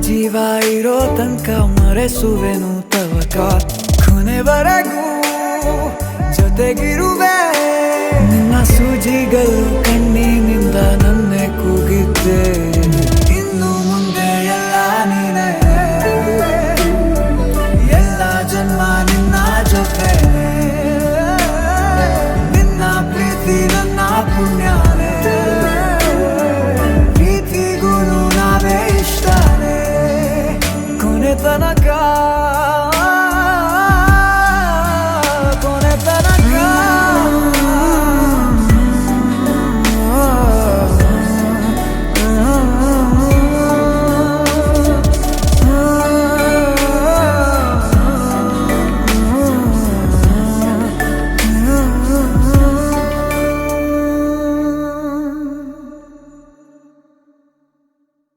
ಜೀವ ಇರೋ ತನಕ ಮರೆಸುವೆನು ತವಕ ಕೊನೆವರೆಗೂ ಜೊತೆಗಿರುವೆ ನಿನ್ನ ಸೂಜಿಗಳು ಕಣ್ಣಿನಿಂದ ನನ್ನೆ ಕೂಗಿದ್ದೆ ಇನ್ನು ಮುಂದೆ ಎಲ್ಲ ನೀನೆ ಎಲ್ಲ ಜನ್ಮ ನಿನ್ನ ಜೊತೆ ನಿನ್ನ ಪ್ರೀತಿ ನನ್ನ ಪುಣ್ಯನೇ ಪ್ರೀತಿಗೂ ನಾವೇ ಇಷ್ಟನೇ ಕೊನೆ ತನಕ